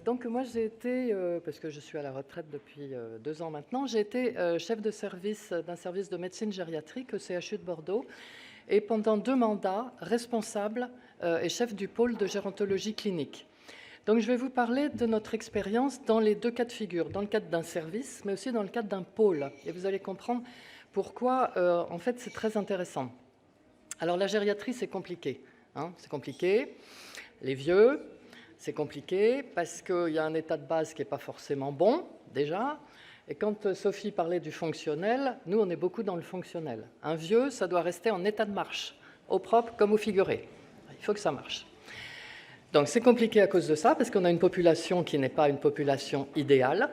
Donc moi j'ai été, parce que je suis à la retraite depuis 2 ans maintenant, j'ai été chef de service d'un service de médecine gériatrique au CHU de Bordeaux et pendant 2 mandats responsable et chef du pôle de gérontologie clinique. Donc je vais vous parler de notre expérience dans les 2 cas de figure, dans le cadre d'un service mais aussi dans le cadre d'un pôle. Et vous allez comprendre pourquoi en fait c'est très intéressant. Alors la gériatrie c'est compliqué, hein, c'est compliqué. Les vieux, c'est compliqué parce qu'il y a un état de base qui n'est pas forcément bon, déjà. Et quand Sophie parlait du fonctionnel, nous, on est beaucoup dans le fonctionnel. Un vieux, ça doit rester en état de marche, au propre comme au figuré. Il faut que ça marche. Donc c'est compliqué à cause de ça, parce qu'on a une population qui n'est pas une population idéale,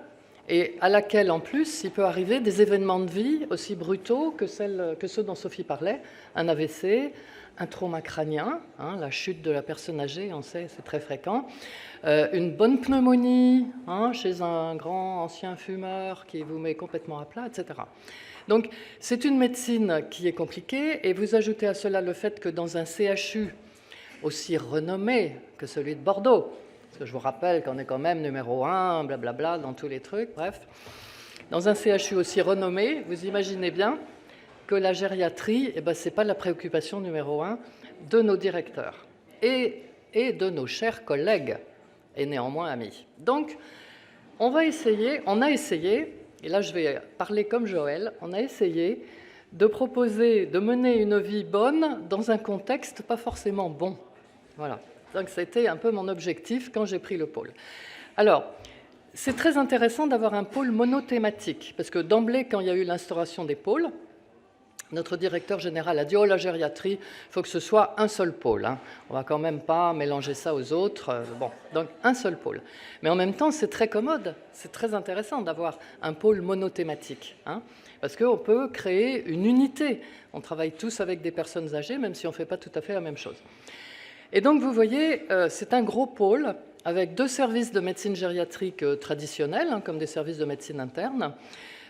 et à laquelle, en plus, il peut arriver des événements de vie aussi brutaux que ceux dont Sophie parlait, un AVC, un trauma crânien, hein, la chute de la personne âgée, on sait, c'est très fréquent, une bonne pneumonie hein, chez un grand ancien fumeur qui vous met complètement à plat, etc. Donc c'est une médecine qui est compliquée, et vous ajoutez à cela le fait que dans un CHU aussi renommé que celui de Bordeaux, parce que je vous rappelle qu'on est quand même numéro 1, blablabla, dans tous les trucs, bref, dans un CHU aussi renommé, vous imaginez bien que la gériatrie, eh ben, ce n'est pas la préoccupation numéro 1 de nos directeurs et de nos chers collègues et néanmoins amis. Donc, on a essayé, et là je vais parler comme Joël, on a essayé de proposer de mener une vie bonne dans un contexte pas forcément bon. Voilà, donc c'était un peu mon objectif quand j'ai pris le pôle. Alors, c'est très intéressant d'avoir un pôle monothématique, parce que d'emblée, quand il y a eu l'instauration des pôles, notre directeur général a dit « Oh, la gériatrie, il faut que ce soit un seul pôle. Hein. On ne va quand même pas mélanger ça aux autres. Bon, donc un seul pôle. » Mais en même temps, c'est très commode, c'est très intéressant d'avoir un pôle monothématique, hein, parce qu'on peut créer une unité. On travaille tous avec des personnes âgées, même si on ne fait pas tout à fait la même chose. Et donc, vous voyez, c'est un gros pôle avec 2 services de médecine gériatrique traditionnels, hein, comme des services de médecine interne,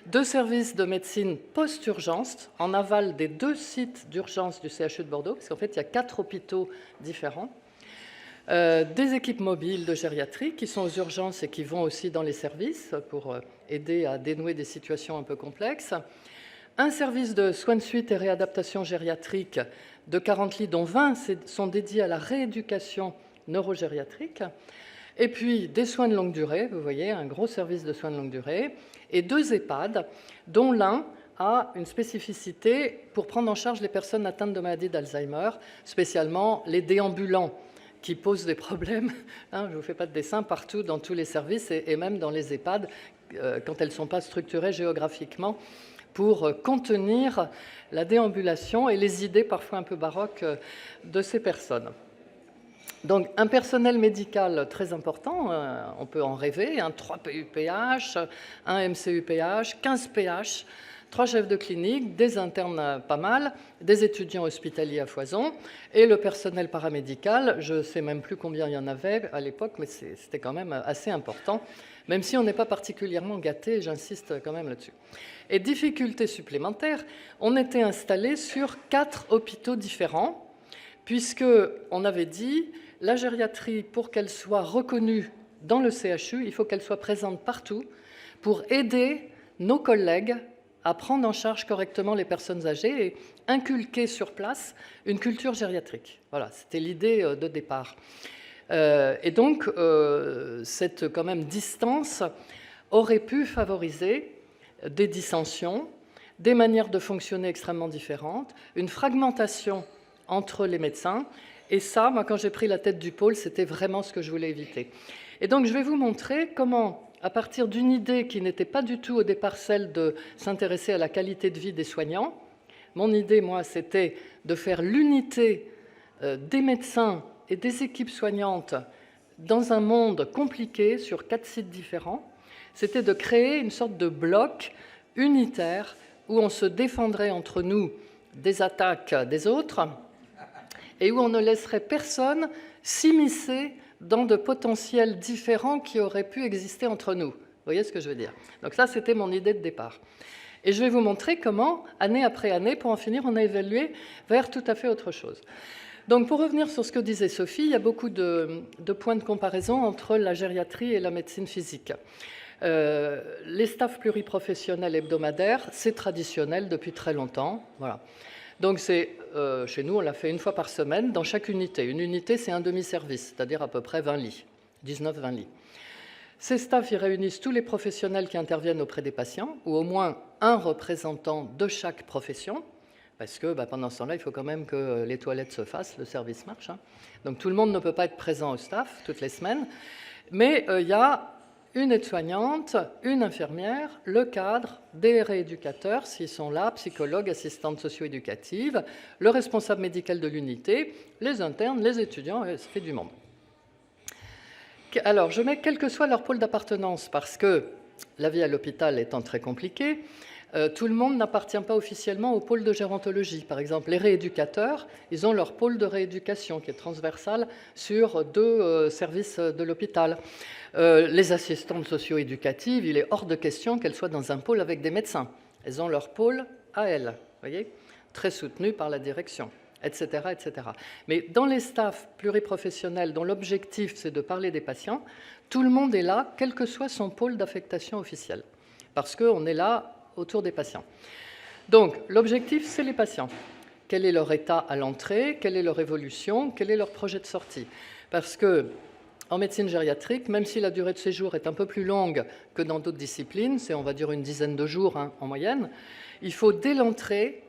2 services de médecine post-urgence en aval des 2 sites d'urgence du CHU de Bordeaux, parce qu'en fait, il y a 4 hôpitaux différents, des équipes mobiles de gériatrie qui sont aux urgences et qui vont aussi dans les services pour aider à dénouer des situations un peu complexes, un service de soins de suite et réadaptation gériatrique de 40 lits, dont 20 sont dédiés à la rééducation neurogériatrique, et puis des soins de longue durée, vous voyez, un gros service de soins de longue durée, et 2 EHPAD, dont l'un a une spécificité pour prendre en charge les personnes atteintes de maladie d'Alzheimer, spécialement les déambulants, qui posent des problèmes, hein, je ne vous fais pas de dessin, partout dans tous les services, et même dans les EHPAD, quand elles ne sont pas structurées géographiquement, pour contenir la déambulation et les idées parfois un peu baroques de ces personnes. Donc, un personnel médical très important, on peut en rêver, 3 PUPH, 1 MCUPH, 15 PH, 3 chefs de clinique, des internes pas mal, des étudiants hospitaliers à foison, et le personnel paramédical, je ne sais même plus combien il y en avait à l'époque, mais c'était quand même assez important, même si on n'est pas particulièrement gâté, j'insiste quand même là-dessus. Et difficulté supplémentaire, on était installé sur 4 hôpitaux différents, puisqu'on avait dit la gériatrie, pour qu'elle soit reconnue dans le CHU, il faut qu'elle soit présente partout pour aider nos collègues à prendre en charge correctement les personnes âgées et inculquer sur place une culture gériatrique. Voilà, c'était l'idée de départ. Et donc, cette quand même distance aurait pu favoriser des dissensions, des manières de fonctionner extrêmement différentes, une fragmentation entre les médecins. Et ça, moi, quand j'ai pris la tête du pôle, c'était vraiment ce que je voulais éviter. Et donc, je vais vous montrer comment, à partir d'une idée qui n'était pas du tout au départ celle de s'intéresser à la qualité de vie des soignants, mon idée, moi, c'était de faire l'unité des médecins et des équipes soignantes dans un monde compliqué sur 4 sites différents, c'était de créer une sorte de bloc unitaire où on se défendrait entre nous des attaques des autres et où on ne laisserait personne s'immiscer dans de potentiels différents qui auraient pu exister entre nous. Vous voyez ce que je veux dire? Donc ça, c'était mon idée de départ. Et je vais vous montrer comment, année après année, pour en finir, on a évolué vers tout à fait autre chose. Donc, pour revenir sur ce que disait Sophie, il y a beaucoup de points de comparaison entre la gériatrie et la médecine physique. Les staffs pluriprofessionnels hebdomadaires, c'est traditionnel depuis très longtemps. Voilà. Donc, chez nous, on l'a fait une fois par semaine dans chaque unité. Une unité, c'est un demi-service, c'est-à-dire à peu près 20 lits, 19-20 lits. Ces staffs, ils réunissent tous les professionnels qui interviennent auprès des patients, ou au moins un représentant de chaque profession, parce que pendant ce temps-là, il faut quand même que les toilettes se fassent, le service marche. Donc tout le monde ne peut pas être présent au staff toutes les semaines, mais il y a une aide-soignante, une infirmière, le cadre, des rééducateurs, s'ils sont là, psychologues, assistantes socio-éducatives, le responsable médical de l'unité, les internes, les étudiants, et ça fait du monde. Alors, je mets quel que soit leur pôle d'appartenance, parce que la vie à l'hôpital étant très compliquée, tout le monde n'appartient pas officiellement au pôle de gérontologie. Par exemple, les rééducateurs, ils ont leur pôle de rééducation qui est transversal sur 2 services de l'hôpital. Les assistantes socio-éducatives, il est hors de question qu'elles soient dans un pôle avec des médecins. Elles ont leur pôle à elles, voyez, très soutenu par la direction, etc., etc. Mais dans les staffs pluriprofessionnels dont l'objectif c'est de parler des patients, tout le monde est là, quel que soit son pôle d'affectation officielle, parce qu'on est là autour des patients. Donc, l'objectif, c'est les patients. Quel est leur état à l'entrée? Quelle est leur évolution? Quel est leur projet de sortie? Parce que en médecine gériatrique, même si la durée de séjour est un peu plus longue que dans d'autres disciplines, c'est on va dire une dizaine de jours en moyenne, il faut dès l'entrée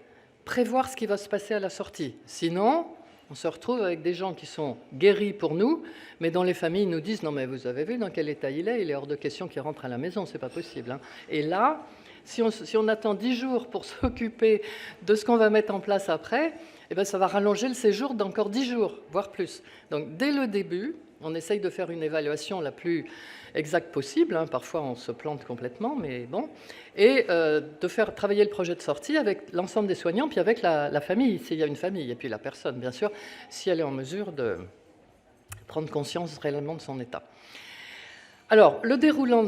prévoir ce qui va se passer à la sortie. Sinon, on se retrouve avec des gens qui sont guéris pour nous, mais dont les familles nous disent « Non, mais vous avez vu dans quel état il est hors de question qu'il rentre à la maison, c'est pas possible. » Et là, si on attend 10 jours pour s'occuper de ce qu'on va mettre en place après, eh bien, ça va rallonger le séjour d'encore 10 jours, voire plus. Donc, dès le début, on essaye de faire une évaluation la plus exacte possible. Parfois, on se plante complètement, mais bon. Et de faire travailler le projet de sortie avec l'ensemble des soignants, puis avec la famille, s'il y a une famille, et puis la personne, bien sûr, si elle est en mesure de prendre conscience réellement de son état. Alors, le déroulement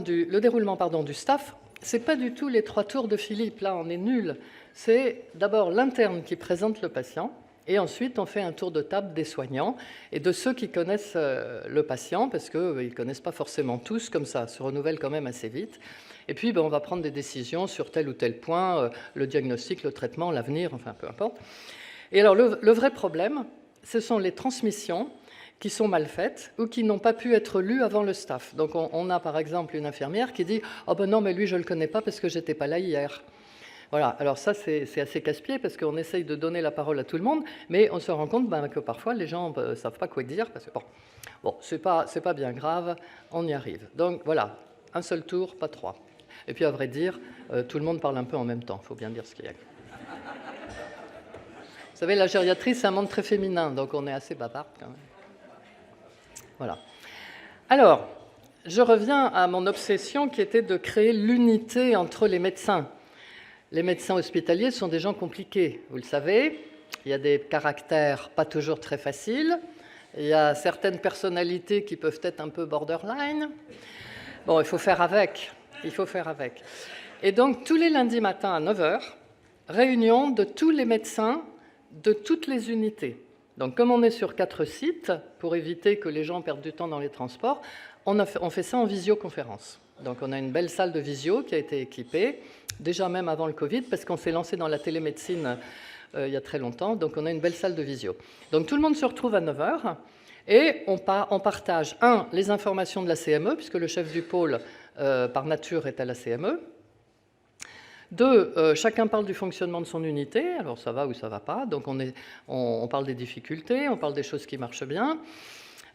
du staff, c'est pas du tout les 3 tours de Philippe, là on est nul. C'est d'abord l'interne qui présente le patient, et ensuite on fait un tour de table des soignants et de ceux qui connaissent le patient, parce qu'ils ne connaissent pas forcément tous, comme ça se renouvelle quand même assez vite. Et puis on va prendre des décisions sur tel ou tel point, le diagnostic, le traitement, l'avenir, enfin peu importe. Et alors le vrai problème, ce sont les transmissions qui sont mal faites ou qui n'ont pas pu être lues avant le staff. Donc on a par exemple une infirmière qui dit « Oh ben non, mais lui je ne le connais pas parce que je n'étais pas là hier ». Voilà, alors ça c'est assez casse-pied parce qu'on essaye de donner la parole à tout le monde, mais on se rend compte que parfois les gens ne savent pas quoi dire, parce que bon c'est pas bien grave, on y arrive. Donc voilà, un seul tour, pas 3. Et puis à vrai dire, tout le monde parle un peu en même temps, il faut bien dire ce qu'il y a. Vous savez, la gériatrie, c'est un monde très féminin, donc on est assez bavard quand même. Voilà. Alors, je reviens à mon obsession qui était de créer l'unité entre les médecins. Les médecins hospitaliers sont des gens compliqués, vous le savez. Il y a des caractères pas toujours très faciles. Il y a certaines personnalités qui peuvent être un peu borderline. Bon, il faut faire avec. Il faut faire avec. Et donc, tous les lundis matins à 9h, réunion de tous les médecins de toutes les unités. Donc, comme on est sur 4 sites, pour éviter que les gens perdent du temps dans les transports, on fait ça en visioconférence. Donc, on a une belle salle de visio qui a été équipée, déjà même avant le Covid, parce qu'on s'est lancé dans la télémédecine il y a très longtemps. Donc, on a une belle salle de visio. Donc, tout le monde se retrouve à 9h et on partage, les informations de la CME, puisque le chef du pôle, par nature, est à la CME. 2, chacun parle du fonctionnement de son unité, alors ça va ou ça ne va pas, donc on parle des difficultés, on parle des choses qui marchent bien,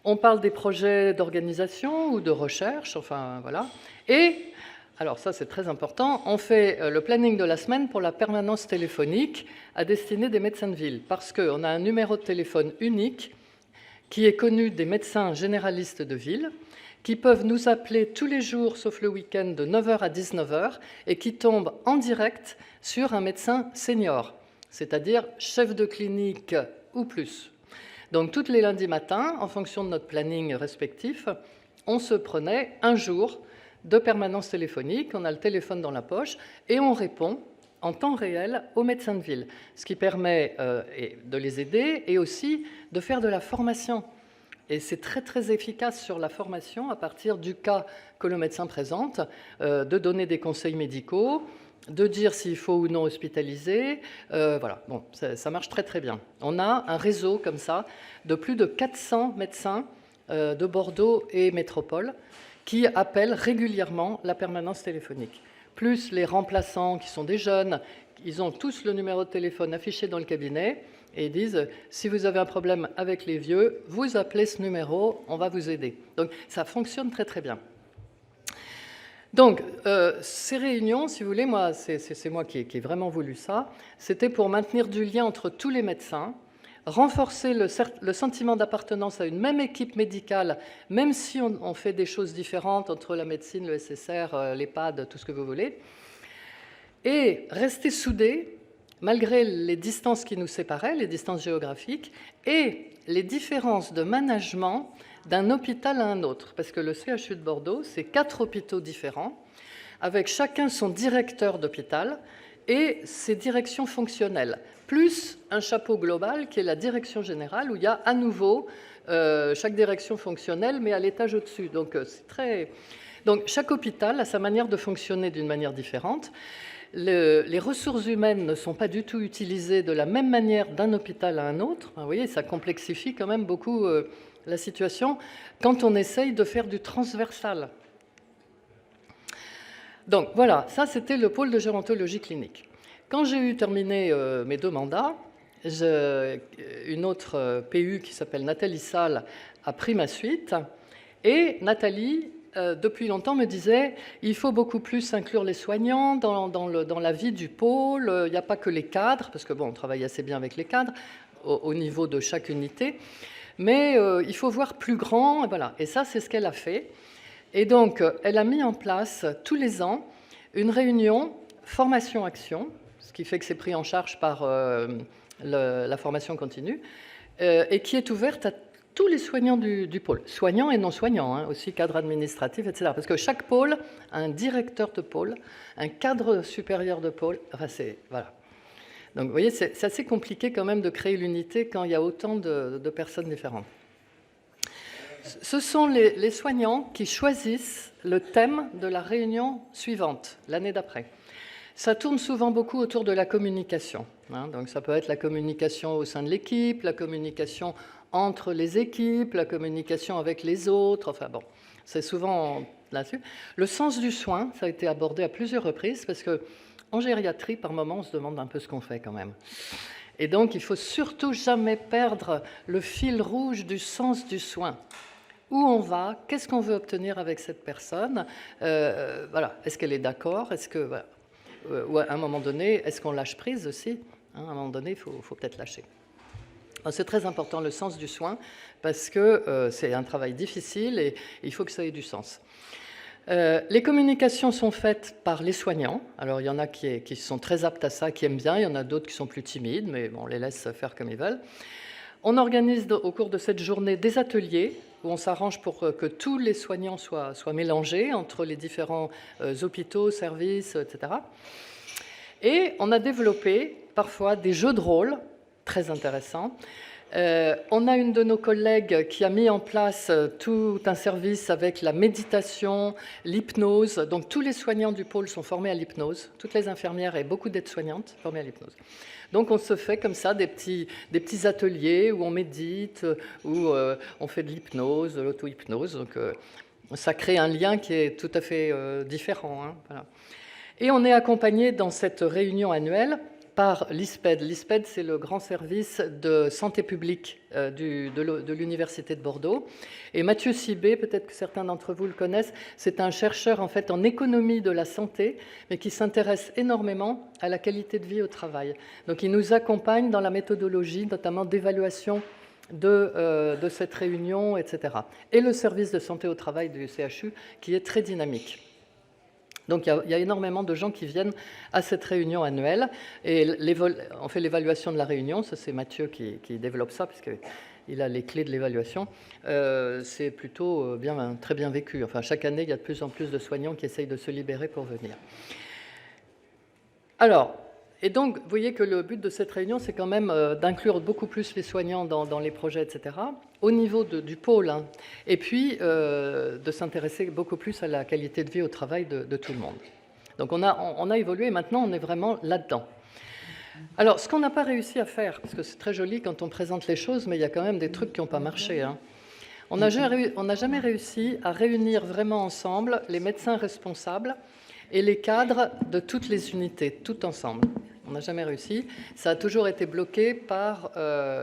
on parle des projets d'organisation ou de recherche, enfin voilà. Et, alors ça c'est très important, on fait le planning de la semaine pour la permanence téléphonique à destinée des médecins de ville, parce qu'on a un numéro de téléphone unique qui est connu des médecins généralistes de ville, qui peuvent nous appeler tous les jours, sauf le week-end, de 9h à 19h, et qui tombent en direct sur un médecin senior, c'est-à-dire chef de clinique ou plus. Donc, tous les lundis matins, en fonction de notre planning respectif, on se prenait un jour de permanence téléphonique, on a le téléphone dans la poche, et on répond en temps réel aux médecins de ville, ce qui permet de les aider et aussi de faire de la formation. Et c'est très, très efficace sur la formation, à partir du cas que le médecin présente, de donner des conseils médicaux, de dire s'il faut ou non hospitaliser. Voilà, bon, ça marche très, très bien. On a un réseau comme ça de plus de 400 médecins de Bordeaux et métropole qui appellent régulièrement la permanence téléphonique. Plus les remplaçants qui sont des jeunes, ils ont tous le numéro de téléphone affiché dans le cabinet et ils disent « si vous avez un problème avec les vieux, vous appelez ce numéro, on va vous aider ». Donc ça fonctionne très très bien. Donc ces réunions, si vous voulez, moi, c'est moi qui ai vraiment voulu ça, c'était pour maintenir du lien entre tous les médecins, renforcer le sentiment d'appartenance à une même équipe médicale, même si on fait des choses différentes entre la médecine, le SSR, l'EHPAD, tout ce que vous voulez, et rester soudés, malgré les distances qui nous séparaient, les distances géographiques, et les différences de management d'un hôpital à un autre. Parce que le CHU de Bordeaux, c'est 4 hôpitaux différents, avec chacun son directeur d'hôpital et ses directions fonctionnelles, plus un chapeau global qui est la direction générale, où il y a à nouveau chaque direction fonctionnelle, mais à l'étage au-dessus. Donc, Donc chaque hôpital a sa manière de fonctionner d'une manière différente. Les ressources humaines ne sont pas du tout utilisées de la même manière d'un hôpital à un autre. Vous voyez, ça complexifie quand même beaucoup la situation quand on essaye de faire du transversal. Donc voilà, ça c'était le pôle de gérontologie clinique. Quand j'ai eu terminé mes 2 mandats, une autre PU qui s'appelle Nathalie Salle a pris ma suite. Et Nathalie, depuis longtemps, me disait il faut beaucoup plus inclure les soignants dans la vie du pôle. Il n'y a pas que les cadres, parce que bon, on travaille assez bien avec les cadres au niveau de chaque unité. Mais il faut voir plus grand. Et, voilà. Et ça, c'est ce qu'elle a fait. Et donc, elle a mis en place tous les ans une réunion formation-action, ce qui fait que c'est pris en charge par la formation continue, et qui est ouverte à tous les soignants du pôle, soignants et non soignants, hein, aussi cadres administratifs, etc. Parce que chaque pôle a un directeur de pôle, un cadre supérieur de pôle. Enfin, voilà. Donc, vous voyez, c'est assez compliqué quand même de créer l'unité quand il y a autant de personnes différentes. Ce sont les soignants qui choisissent le thème de la réunion suivante, l'année d'après. Ça tourne souvent beaucoup autour de la communication. Hein, donc ça peut être la communication au sein de l'équipe, la communication entre les équipes, la communication avec les autres, enfin bon, c'est souvent là-dessus. Le sens du soin, ça a été abordé à plusieurs reprises, parce qu'en gériatrie, par moment, on se demande un peu ce qu'on fait quand même. Et donc, il ne faut surtout jamais perdre le fil rouge du sens du soin. Où on va, qu'est-ce qu'on veut obtenir avec cette personne, voilà. Est-ce qu'elle est d'accord, est-ce que, voilà. Ou à un moment donné, est-ce qu'on lâche prise aussi, hein, à un moment donné, il faut peut-être lâcher. C'est très important, le sens du soin, parce que c'est un travail difficile et il faut que ça ait du sens. Les communications sont faites par les soignants. Alors, il y en a qui sont très aptes à ça, qui aiment bien. Il y en a d'autres qui sont plus timides, mais bon, on les laisse faire comme ils veulent. On organise au cours de cette journée des ateliers où on s'arrange pour que tous les soignants soient mélangés entre les différents hôpitaux, services, etc. Et on a développé parfois des jeux de rôle très intéressants. On a une de nos collègues qui a mis en place tout un service avec la méditation, l'hypnose. Donc tous les soignants du pôle sont formés à l'hypnose, toutes les infirmières et beaucoup d'aides-soignantes formées à l'hypnose. Donc on se fait comme ça des petits ateliers où on médite, où on fait de l'hypnose, de l'auto-hypnose. Donc ça crée un lien qui est tout à fait différent. Hein, voilà. Et on est accompagné dans cette réunion annuelle par l'ISPED. L'ISPED, c'est le grand service de santé publique de l'Université de Bordeaux. Et Mathieu Sibé, peut-être que certains d'entre vous le connaissent, c'est un chercheur en fait en économie de la santé, mais qui s'intéresse énormément à la qualité de vie au travail. Donc il nous accompagne dans la méthodologie, notamment d'évaluation de cette réunion, etc. Et le service de santé au travail du CHU, qui est très dynamique. Donc il y a énormément de gens qui viennent à cette réunion annuelle et on fait l'évaluation de la réunion, ça c'est Mathieu qui développe ça puisqu'il a les clés de l'évaluation. C'est plutôt très bien vécu. Enfin, chaque année, il y a de plus en plus de soignants qui essayent de se libérer pour venir. Alors, Et donc, vous voyez que le but de cette réunion, c'est quand même d'inclure beaucoup plus les soignants dans les projets, etc., au niveau du pôle, hein, et puis de s'intéresser beaucoup plus à la qualité de vie au travail de tout le monde. Donc on a évolué, et maintenant on est vraiment là-dedans. Alors, ce qu'on n'a pas réussi à faire, parce que c'est très joli quand on présente les choses, mais il y a quand même des trucs qui n'ont pas marché, hein. On n'a jamais réussi à réunir vraiment ensemble les médecins responsables et les cadres de toutes les unités, tout ensemble. On n'a jamais réussi. Ça a toujours été bloqué par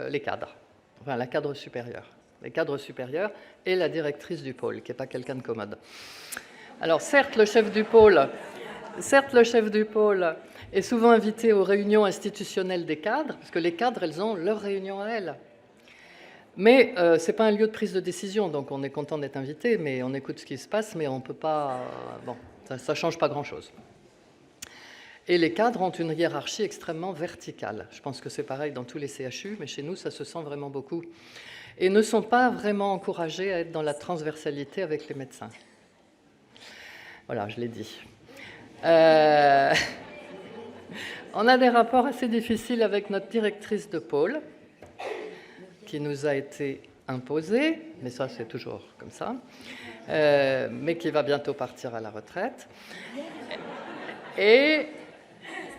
les cadres, enfin la cadre supérieure. Les cadres supérieurs et la directrice du pôle, qui n'est pas quelqu'un de commode. Alors certes, le chef du pôle est souvent invité aux réunions institutionnelles des cadres, parce que les cadres, elles ont leurs réunions à elles. Mais ce n'est pas un lieu de prise de décision, donc on est content d'être invité, mais on écoute ce qui se passe, mais on ne peut pas... bon, ça ne change pas grand-chose. Et les cadres ont une hiérarchie extrêmement verticale. Je pense que c'est pareil dans tous les CHU, mais chez nous, ça se sent vraiment beaucoup. Et ne sont pas vraiment encouragés à être dans la transversalité avec les médecins. Voilà, je l'ai dit. On a des rapports assez difficiles avec notre directrice de pôle, qui nous a été imposée, mais ça c'est toujours comme ça, mais qui va bientôt partir à la retraite. Et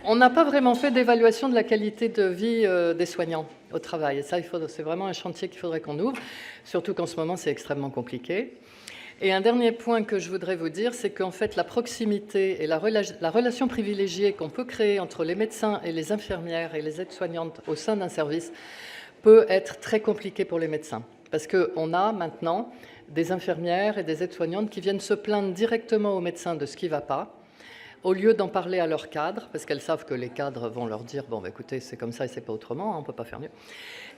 on n'a pas vraiment fait d'évaluation de la qualité de vie des soignants au travail. Et ça, c'est vraiment un chantier qu'il faudrait qu'on ouvre, surtout qu'en ce moment c'est extrêmement compliqué. Et un dernier point que je voudrais vous dire, c'est qu'en fait la proximité et la relation privilégiée qu'on peut créer entre les médecins et les infirmières et les aides-soignantes au sein d'un service peut être très compliqué pour les médecins. Parce qu'on a maintenant des infirmières et des aides-soignantes qui viennent se plaindre directement aux médecins de ce qui ne va pas, au lieu d'en parler à leurs cadres, parce qu'elles savent que les cadres vont leur dire « bon, bah, écoutez, c'est comme ça et c'est pas autrement, on ne peut pas faire mieux ».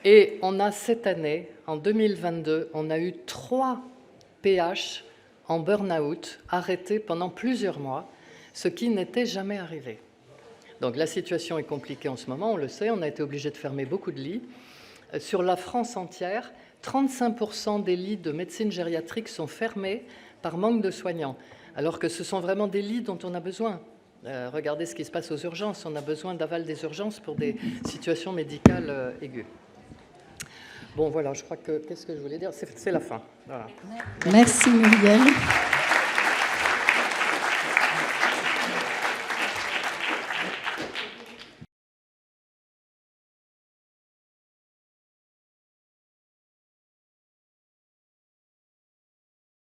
Et on a cette année, en 2022, on a eu 3 PH en burn-out arrêtés pendant plusieurs mois, ce qui n'était jamais arrivé. Donc la situation est compliquée en ce moment, on le sait, on a été obligé de fermer beaucoup de lits. Sur la France entière, 35% des lits de médecine gériatrique sont fermés par manque de soignants, alors que ce sont vraiment des lits dont on a besoin. Regardez ce qui se passe aux urgences, on a besoin d'aval des urgences pour des situations médicales aiguës. Bon, voilà, je crois que... Qu'est-ce que je voulais dire? C'est la fin. Voilà. Merci Muriel.